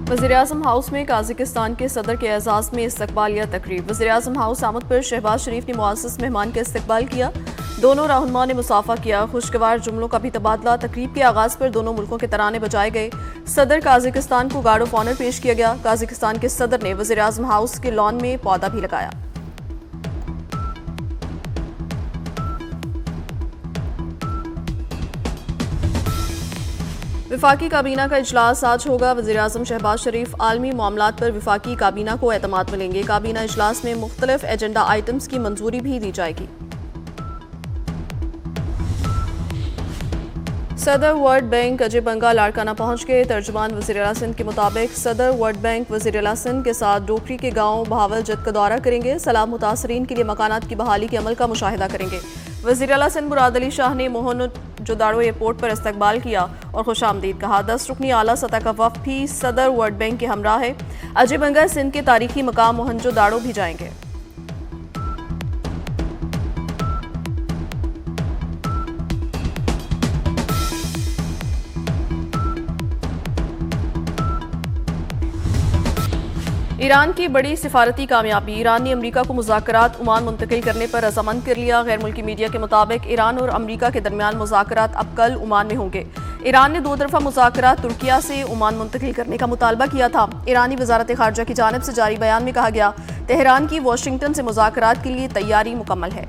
वज़ीर-ए-आज़म हाउस में काज़ाकिस्तान के सदर के एजाज़ में इस्तकबालिया तकरीब। वज़ीर-ए-आज़म हाउस आमद पर शहबाज शरीफ ने मुअज़्ज़ज़ मेहमान का इस्तकबाल किया। दोनों रहनुमा ने मुसाफा किया। खुशगवार जुमलों का भी तबादला। तकरीब के आगाज़ पर दोनों मुल्कों के तराने बजाए गए। सदर काज़ाकिस्तान को गार्ड ऑफ ऑनर पेश किया गया। काज़ाकिस्तान के सदर ने वज़ीर-ए-आज़म हाउस के लॉन में पौधा भी लगाया। विफाकी काबीना का इजलास आज होगा। वज़ीर-ए-आज़म शहबाज शरीफ आलमी मामलात पर विफाकी काबीना को एतमाद मिलेंगे। काबीना इजलास में मुख्तलिफ एजेंडा आइटम्स की मंजूरी भी दी जाएगी। सदर वर्ल्ड बैंक अजय बंगा लाड़काना पहुंच गए। तर्जुमान वज़ीर-ए-आला सिंध के मुताबिक सदर वर्ल्ड बैंक वज़ीर-ए-आला सिंध के साथ डोकरी के गांव बहावल जद का दौरा करेंगे। सैलाब मुतासरीन के लिए मकानात की बहाली के अमल का मुशाहिदा करेंगे। वज़ीर-ए-आला सिंध मुराद अली शाह ने मोहन जोदाड़ो एयरपोर्ट पर इस्तकबाल किया और खुशामदीद कहा। 10 रुकनी आला सतह का वफ़द भी सदर वर्ल्ड बैंक के हमरा है। अजय बंगा सिंध के तारीखी मकाम मोहनजोदाड़ो भी जाएंगे। ईरान की बड़ी सिफारती कामयाबी। ईरान ने अमरीका को मुज़ाकरात ओमान मुंतकिल करने पर रजामंद कर लिया। गैर मुल्की मीडिया के मुताबिक ईरान और अमरीका के दरमियान मुज़ाकरात अब कल ओमान में होंगे। ईरान ने 2 तरफ़ा मुज़ाकरात तुर्किया से ओमान मुंतकिल करने का मुतालबा किया था। ईरानी वज़ारत ख़ारजा की जानिब से जारी बयान में कहा गया, तेहरान की वाशिंगटन से मुज़ाकरात के लिए तैयारी मुकम्मल है।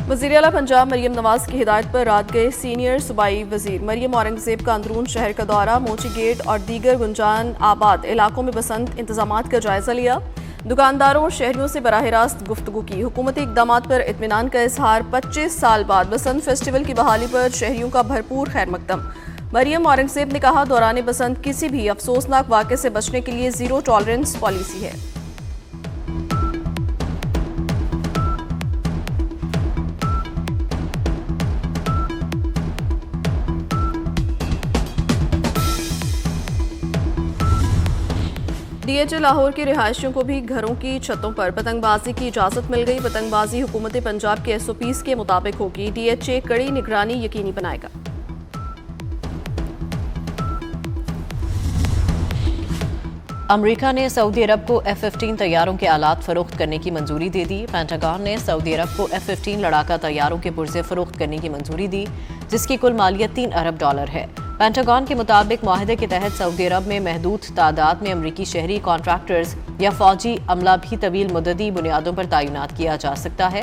वज़ीर-ए-आला पंजाब मरियम नवाज की हिदायत पर रात गए सीनियर सूबाई वज़ीर। मरियम औरंगज़ेब का अंदरून शहर का दौरा, मोची गेट और दीगर गुंजान आबाद इलाकों में बसंत इंतजामात का जायजा लिया। दुकानदारों और शहरियों से बराह रास्त गुफ्तगू की। हुकूमती इक़दामात पर इत्मीनान का इजहार। 25 साल बाद बसंत फेस्टिवल की बहाली पर शहरियों का भरपूर खैर मकदम। मरियम औरंगज़ेब ने कहा, दौरान बसंत किसी भी अफसोसनाक वाक़े से बचने के लिए ज़ीरो टॉलरेंस पॉलिसी है। DHA लाहौर के रिहायशियों को भी घरों की छतों पर पतंगबाजी की इजाज़त मिल गई। पतंगबाजी हुकूमत पंजाब के SOPs के मुताबिक होगी। DHA कड़ी निगरानी यकीनी बनाएगा। अमरीका ने सऊदी अरब को F-15 तैयारों के आलात फरोख्त करने की मंजूरी दे दी। पेंटागन ने सऊदी अरब को F-15 लड़ाका तैयारों के पुर्जे फरोख्त करने की मंजूरी दी, जिसकी कुल मालियत $3 अरब है। पेंटागन के मुताबिक माहिदे के तहत सऊदी अरब में महदूद तादाद में अमरीकी शहरी कॉन्ट्रैक्टर्स या फौजी अमला भी तवील मुद्दती बुनियादों पर तैनात किया जा सकता है।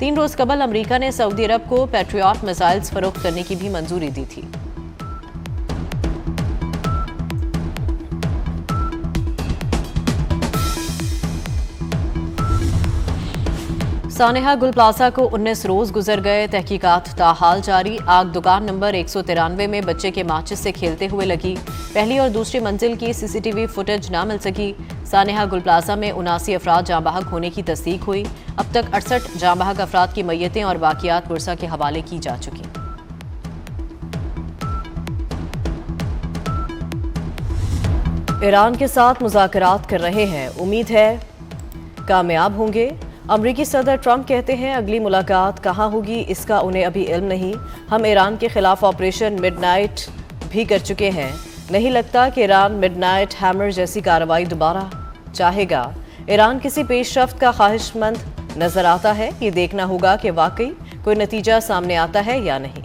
3 रोज़ कबल अमरीका ने सऊदी अरब को पैट्रियट मिसाइल्स फरोख्त करने की भी मंजूरी दी थी। सानेहा गुल प्लाजा को 19 रोज गुजर गए। तहकीकात ताहाल जारी। आग दुकान नंबर 193 में बच्चे के माचिस से खेलते हुए लगी। पहली और दूसरी मंजिल की CCTV फुटेज ना मिल सकी। सानेहा गुल प्लाजा में 79 अफराद जाँ बहक होने की तस्दीक हुई। अब तक 68 जाँ बहक अफराद की मैयतें और बाकियात पुरसा के हवाले की जा चुकी। ईरान के साथ मुज़ाकरात कर रहे हैं, उम्मीद है कामयाब होंगे। अमरीकी सदर ट्रंप कहते हैं, अगली मुलाकात कहाँ होगी इसका उन्हें अभी इल्म नहीं। हम ईरान के खिलाफ ऑपरेशन मिडनाइट भी कर चुके हैं। नहीं लगता कि ईरान मिडनाइट हैमर जैसी कार्रवाई दोबारा चाहेगा। ईरान किसी पेशरफ्त का ख्वाहिशमंद नजर आता है। ये देखना होगा कि वाकई कोई नतीजा सामने आता है या नहीं।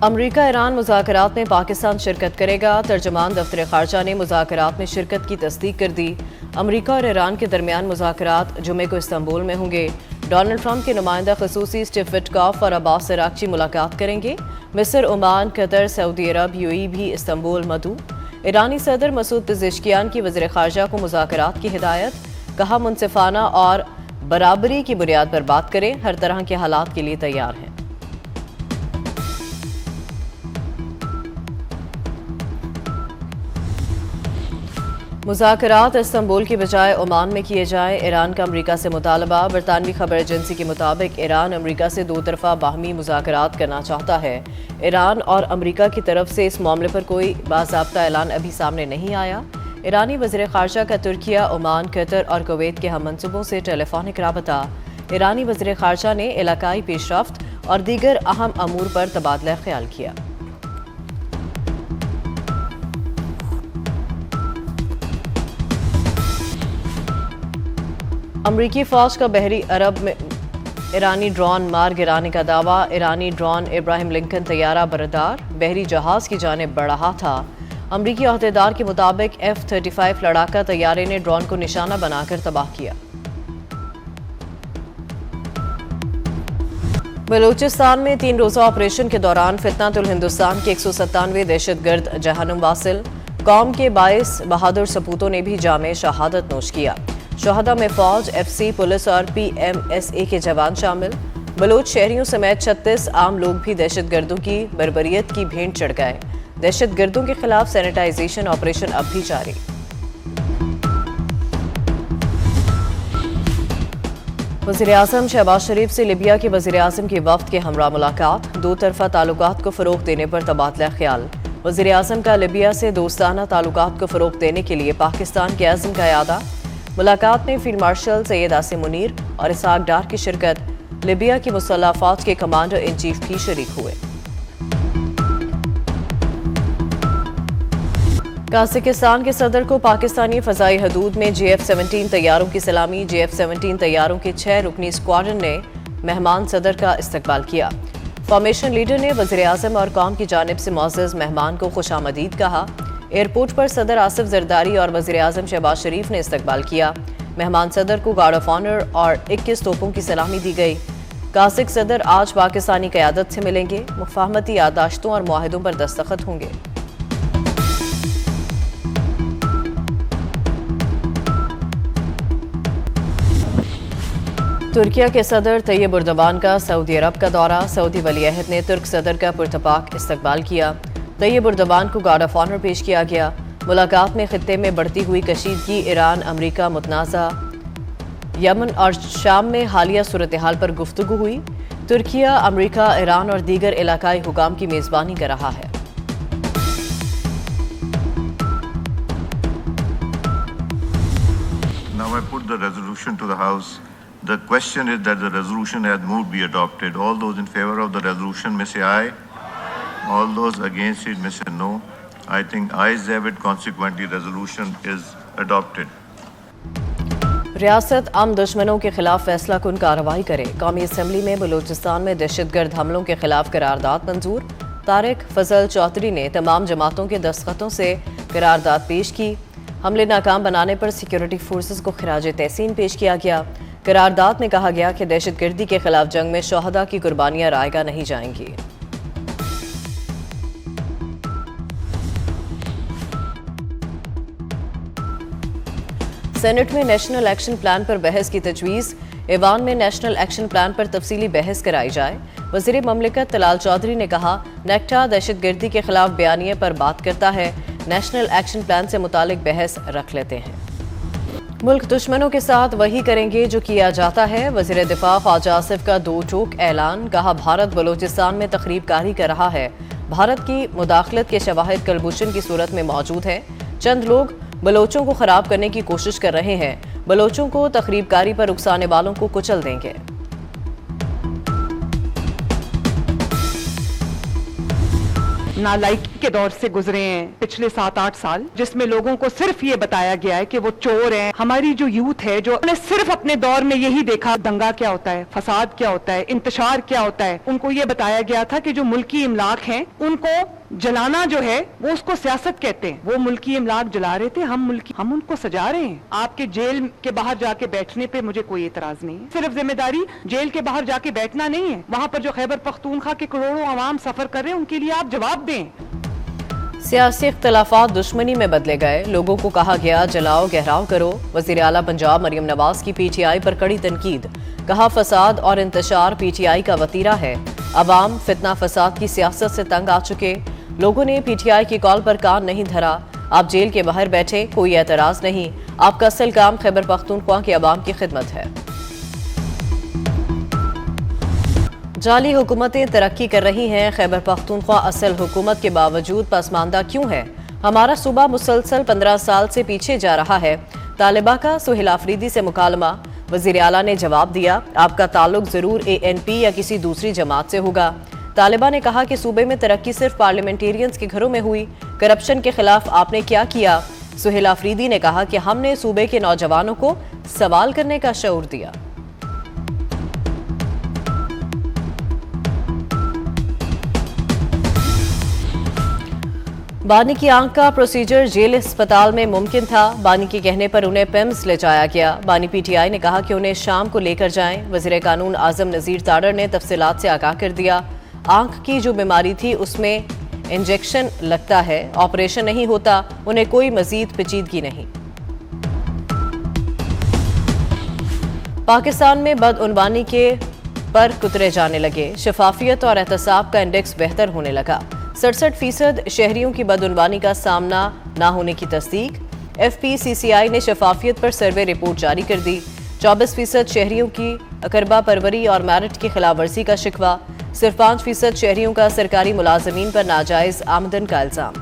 अमरीका ईरान मुज़ाकरात में पाकिस्तान शिरकत करेगा। तर्जुमान दफ्तर ख़ारजा ने मुज़ाकरात में शिरकत की तस्दीक कर दी। अमरीका और ईरान के दरमियान मुज़ाकरात जुमे को इस्तांबुल में होंगे। डोनाल्ड ट्रंप के नुमाइंदा ख़ुसूसी स्टीव विटकॉफ और अब्बास अरागची मुलाकात करेंगे। मिस्र, ओमान, कतर, सऊदी अरब, UAE भी इस्तांबुल मदऊ। ईरानी सदर मसूद पेज़ेश्कियान की वज़ीर ख़ारजा को मुज़ाकरात की हिदायत। कहा, मुनसिफाना और बराबरी की बुनियाद पर बात करें। हर तरह के हालात के लिए तैयार हैं। मुज़ाकरात इस्तांबुल की बजाय ओमान में किए जाएं। ईरान का अमरीका से मुतालबा। बरतानवी खबर एजेंसी के मुताबिक ईरान अमरीका से 2 तरफ़ा बाहमी मुज़ाकरात करना चाहता है। ईरान और अमरीका की तरफ से इस मामले पर कोई बाज़ाब्ता ऐलान अभी सामने नहीं आया। ईरानी वज़ीर ख़ारजा का तुर्किया, ओमान, कतर और कुवैत के हम मंसूबों से टेलीफोनिक राबता। ईरानी वज़ीर ख़ारजा ने इलाकाई पेशरफ्त और दीगर अहम अमूर पर तबादला ख्याल किया। अमरीकी फ़ौज का बहरी अरब में ईरानी ड्रोन मार गिराने का दावा। ईरानी ड्रोन इब्राहिम लिंकन तैयारा बरदार बहरी जहाज़ की जानिब बढ़ रहा था। अमरीकी अहदेदार के मुताबिक F-35 लड़ाका तैयारे ने ड्रोन को निशाना बनाकर तबाह किया। बलूचिस्तान में 3 रोज़ा ऑपरेशन के दौरान फितनातुल हिंदुस्तान के 197 दहशतगर्द जहन्नुम वासिल। कौम के 22 बहादुर सपूतों ने भी जामे शहादत नोश किया। शहदा में फौज, FC, पुलिस और PMSA के जवान शामिल। बलूच शहरियों समेत 36 आम लोग भी दहशतगर्दों की बर्बरियत की भेंट चढ़ गए। दहशतगर्दों के खिलाफ सैनिटाइजेशन ऑपरेशन अब भी जारी। वज़ीर-ए-आज़म शहबाज शरीफ से लिबिया के वज़ीर-ए-आज़म के वफ़द के हमरा मुलाकात। दो तरफ़ा ताल्लुकात को फ़रोग़ देने पर तबादला ख्याल। वज़ीर-ए-आज़म का लिबिया से दोस्ताना ताल्लुकात को फ़रोग़ देने के लिए पाकिस्तान के अज़्म का इरादा। मुलाकात में फील्ड मार्शल सैयद आसिम मुनीर और इसहाक डार की शिरकत। लिबिया की मुसल्लह फ़ौज के कमांडर इन चीफ भी शरीक हुए। काज़ाकिस्तान के सदर को पाकिस्तानी फ़ज़ाई हदूद में JF-17 तैयारों की सलामी। JF-17 तैयारों के 6 रुकनी स्क्वाड्रन ने मेहमान सदर का इस्तकबाल किया। फॉर्मेशन लीडर ने वज़ीर-ए-आज़म और कौम की जानिब से मुअज़्ज़ज़ मेहमान को खुशामदीद कहा। एयरपोर्ट पर सदर आसिफ जरदारी और वज़ीर-ए-आज़म शहबाज शरीफ ने इस्तकबाल किया। मेहमान सदर को गार्ड ऑफ ऑनर और 21 तोपों की सलामी दी गई। काज़ाक सदर आज पाकिस्तानी क़यादत से मिलेंगे। मुफ़ाहमती याददाश्तों और मुआहिदों पर दस्तखत होंगे। तुर्किया के सदर तैयब उर्दवान का सऊदी अरब का दौरा। सऊदी वली-अहद ने तुर्क सदर का पुरतपाक इस्तकबाल किया। तैयब उर्दवान को गार्ड ऑफ ऑनर पेश किया गया। मुलाकात में खित्ते में बढ़ती हुई कशीदगी, ईरान अमरीका मुतनाज़ा, यमन और शाम में हालिया सूरत हाल पर गुफ्तगू हुई। तुर्किया, अमरीका, ईरान और दीगर इलाकाई हुकाम की मेज़बानी कर रहा है। Now I put the resolution to the House. The question is that the resolution as moved be adopted. All those in favor of the resolution may say aye. All those against it may say no. I think ayes have it. Consequently, resolution is adopted. रियासत आम दुश्मनों के खिलाफ फैसला कुन कार्रवाई करे। कौमी असम्बली में बलूचिस्तान में दहशतगर्द हमलों के खिलाफ करारदाद मंजूर। तारिक फजल चौधरी ने तमाम जमातों के दस्तखतों से करारदाद पेश की। हमले नाकाम बनाने पर सिक्योरिटी फोर्सेस को खिराज तहसीन पेश किया गया। करारदाद में कहा गया कि दहशतगर्दी के खिलाफ जंग में शोहदा की कुर्बानियां रायगा नहीं जाएंगी। सेनेट में नेशनल एक्शन प्लान पर बहस की तजवीज़। ऐवान में नेशनल एक्शन प्लान पर तफसीली बहस कराई जाए। वज़ीर ममलिकत तलाल चौधरी ने कहा, नेक्टा दहशतगर्दी के खिलाफ बयानिए पर बात करता है। नेशनल एक्शन प्लान से मुतालिक बहस रख लेते हैं। मुल्क दुश्मनों के साथ वही करेंगे जो किया जाता है। वज़ीर दिफा ख्वाजा आसिफ का दो टोक ऐलान। कहा, भारत बलूचिस्तान में तखरीब कारी कर रहा है। भारत की मुदाखलत के शवाहिद कलभूषण की सूरत में मौजूद हैं। चंद लोग बलोचों को खराब करने की कोशिश कर रहे हैं। बलोचों को तखरीबकारी पर उकसाने वालों को कुचल देंगे। नालायकी के दौर से गुजरे हैं पिछले 7-8 साल, जिसमें लोगों को सिर्फ ये बताया गया है कि वो चोर हैं। हमारी जो यूथ है जो ने सिर्फ अपने दौर में यही देखा, दंगा क्या होता है, फसाद क्या होता है, इंतशार क्या होता है। उनको ये बताया गया था कि जो मुल्की इमलाक हैं उनको जलाना जो है वो उसको सियासत कहते हैं। वो मुल्की इमलाक जला रहे थे, हम उनको सजा रहे हैं। आपके जेल के बाहर जाके बैठने पे मुझे कोई एतराज नहीं है। सिर्फ जिम्मेदारी जेल के बाहर जाके बैठना नहीं है, वहां पर जो खैबर पख्तूनख्वा के करोड़ों आवाम सफर कर रहे हैं उनके लिए आप जवाब दें। सियासी इख्तलाफात दुश्मनी में बदले गए। लोगों को कहा गया जलाओ गहराव करो। वज़ीर आला पंजाब मरियम नवाज की PTI पर कड़ी तनकीद। कहा, फसाद और इंतशार PTI का वतीरा है। अवाम फितना फसाद की सियासत से तंग आ चुके। लोगों ने PTI की कॉल पर कान नहीं धरा। आप जेल के बाहर बैठे, कोई एतराज नहीं। आपका असल काम खैबर पख्तूनख्वा के अवाम की खिदमत है। जाली हुकूमतें तरक्की कर रही हैं। खैबर पख्तूनख्वा असल हुकूमत के बावजूद पसमानदा क्यों है? हमारा सूबा मुसलसल 15 साल से पीछे जा रहा है। तालिबा का सुहेल आफरीदी से मुकालमा। वजीर आला ने जवाब दिया, आपका ताल्लुक जरूर ANP या किसी दूसरी जमात से होगा। तालिबा ने कहा कि सूबे में तरक्की सिर्फ पार्लियामेंटेरियंस के घरों में हुई। करप्शन के खिलाफ आपने क्या किया? सुहेल आफरीदी ने कहा कि हमने सूबे के नौजवानों को सवाल करने का शऊर दिया। बानी की आंख का प्रोसीजर जेल अस्पताल में मुमकिन था। बानी के कहने पर उन्हें पिम्स ले जाया गया। बानी PTI ने कहा कि उन्हें शाम को लेकर जाएं। वजीर कानून आजम नज़ीर ताडर ने तफसीलात से आगाह कर दिया। आंख की जो बीमारी थी उसमें इंजेक्शन लगता है, ऑपरेशन नहीं होता, उन्हें कोई मजीद पेचीदगी नहीं। पाकिस्तान में बदउनवानी के पर कुतरे जाने लगे। शफाफियत और एहतसाब का इंडेक्स बेहतर होने लगा। 67% शहरियों की बदउनवानी का सामना ना होने की तस्दीक। FPCCI ने शफाफियत पर सर्वे रिपोर्ट जारी कर दी। 24% शहरियों की अकरबा परवरी और मैरिट की खिलाफ वर्जी का शिकवा। सिर्फ 5% शहरियों का सरकारी मुलाजमीन पर नाजायज आमदन का इल्जाम।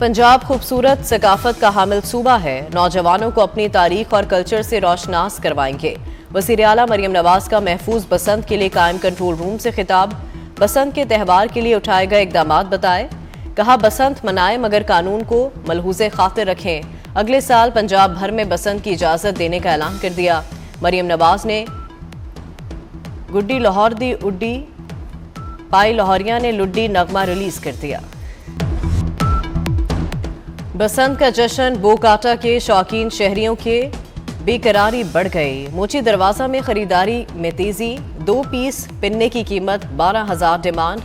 पंजाब खूबसूरत सकाफत का हामिल सूबा है। नौजवानों को अपनी तारीख और कल्चर से रोशनास करवाएंगे। वज़ीर आला मरियम नवाज का महफूज बसंत के लिए कायम कंट्रोल रूम से खिताब। बसंत के त्यौहार के लिए उठाए गए इकदामात बताए। कहा, बसंत मनाएं मगर कानून को मलहूज़े खातिर रखें। अगले साल पंजाब भर में बसंत की इजाज़त देने का ऐलान कर दिया। मरियम नवाज ने गुड्डी लाहौर दी उड्डी पाई लाहौरिया ने लुड्डी नगमा रिलीज कर दिया। बसंत का जश्न बोकाटा के शौकीन शहरियों के बेकरारी बढ़ गई। मोची दरवाजा में खरीदारी में तेजी। 2 पीस पिन्ने की कीमत 12,000 डिमांड।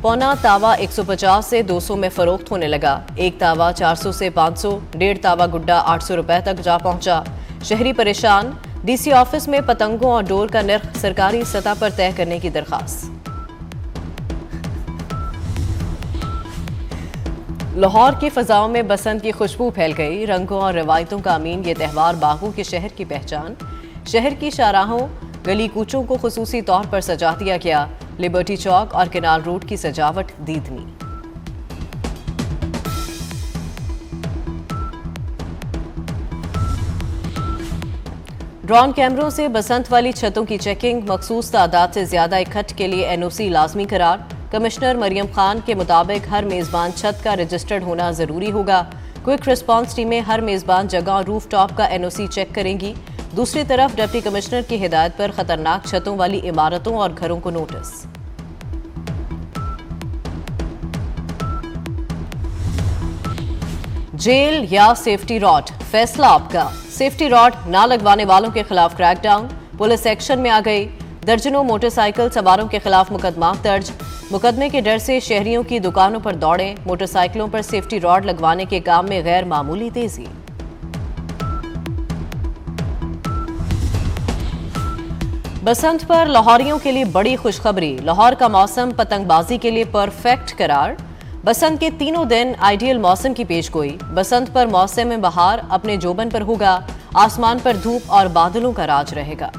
पौना तावा 150 से 200 में फरोख्त होने लगा। एक तावा 400 से 500, 1.5 तावा गुड्डा 800 रुपए तक जा पहुंचा। शहरी परेशान। DC ऑफिस में पतंगों और डोर का नर्ख सरकारी सतह पर तय करने की दरखास्त। लाहौर की फजाओं में बसंत की खुशबू फैल गई। रंगों और रवायतों का अमीन ये त्यौहार बागों के शहर की पहचान। शहर की शाहराहों गली कूचों को खुसूसी तौर पर सजा दिया गया। लिबर्टी चौक और केनाल रोड की सजावट दीदनी। ड्रोन कैमरों से बसंत वाली छतों की चेकिंग। मखसूस तादाद से ज्यादा इकट्ठ के लिए NOC लाजमी करार। कमिश्नर मरियम खान के मुताबिक हर मेज़बान छत का रजिस्टर्ड होना ज़रूरी होगा। क्विक रिस्पांस टीमें हर मेज़बान जगह और रूफ टॉप का NOC चेक करेंगी। दूसरी तरफ डिप्टी कमिश्नर की हिदायत पर खतरनाक छतों वाली इमारतों और घरों को नोटिस। जेल या सेफ्टी रॉड, फैसला आपका। सेफ्टी रॉड ना लगवाने वालों के खिलाफ क्रैकडाउन। पुलिस एक्शन में आ गई। दर्जनों मोटरसाइकिल सवारों के खिलाफ मुकदमा दर्ज। मुकदमे के डर से शहरियों की दुकानों पर दौड़े। मोटरसाइकिलों पर सेफ्टी रॉड लगवाने के काम में गैर मामूली तेजी। बसंत पर लाहौरियों के लिए बड़ी खुशखबरी। लाहौर का मौसम पतंगबाजी के लिए परफेक्ट करार। बसंत के तीनों दिन आइडियल मौसम की पेशगोई। बसंत पर मौसम बहार अपने जोबन पर होगा। आसमान पर धूप और बादलों का राज रहेगा।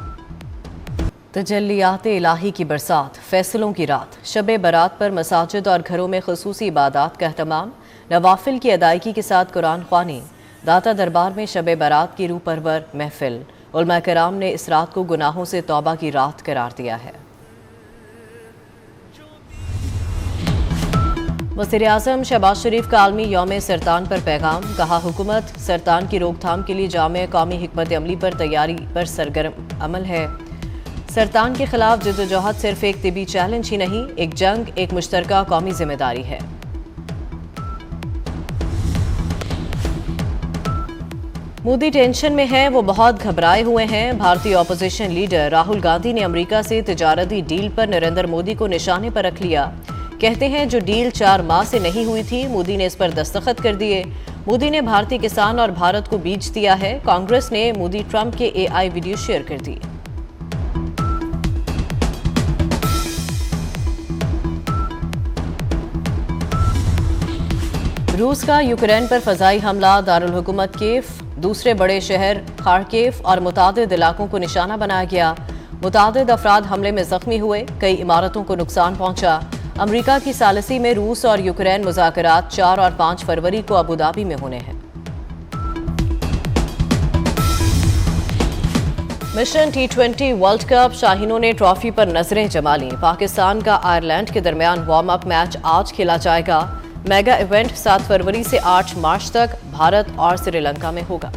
तजल्लियात इलाही की बरसात, फैसलों की रात। शब बारात पर मसाजिद और घरों में खुसूसी इबादत का अहतमाम। नवाफिल की अदायगी के साथ कुरान ख्वानी। दाता दरबार में शब बारात की रूह परवर महफिल। उलमा कराम ने इस रात को गुनाहों से तौबा की रात करार दिया है। वज़ीर आज़म शहबाज शरीफ का आलमी यौम सरतान पर पैगाम। कहा, हुकूमत सरतान की रोकथाम के लिए जामे कौमी हिकमत अमली पर तैयारी पर सरगर्म अमल है। सरतान के खिलाफ जद्दोजहद सिर्फ एक तिबी चैलेंज ही नहीं, एक जंग, एक मुश्तरका कौमी जिम्मेदारी है। मोदी टेंशन में हैं, वो बहुत घबराए हुए हैं। भारतीय ऑपोजिशन लीडर राहुल गांधी ने अमेरिका से तिजारती डील पर नरेंद्र मोदी को निशाने पर रख लिया। कहते हैं जो डील 4 माह से नहीं हुई थी, मोदी ने इस पर दस्तखत कर दिए। मोदी ने भारतीय किसान और भारत को बीज दिया है। कांग्रेस ने मोदी ट्रंप के AI वीडियो शेयर कर दिए। रूस का यूक्रेन पर फजाई हमला। दारुल हुकूमत कीव, दूसरे बड़े शहर खार्किव और मुतादिद इलाकों को निशाना बनाया गया। मुतादिद अफराद हमले में जख्मी हुए, कई इमारतों को नुकसान पहुंचा। अमेरिका की सालिसी में रूस और यूक्रेन मुज़ाकरात 4 और 5 फरवरी को अबू धाबी में होने हैं। मिशन T20 वर्ल्ड कप शाहीनों ने ट्रॉफी पर नजरें जमा ली। पाकिस्तान का आयरलैंड के दरमियान वार्म अप मैच आज खेला जाएगा। मेगा इवेंट 7 फरवरी से 8 मार्च तक भारत और श्रीलंका में होगा।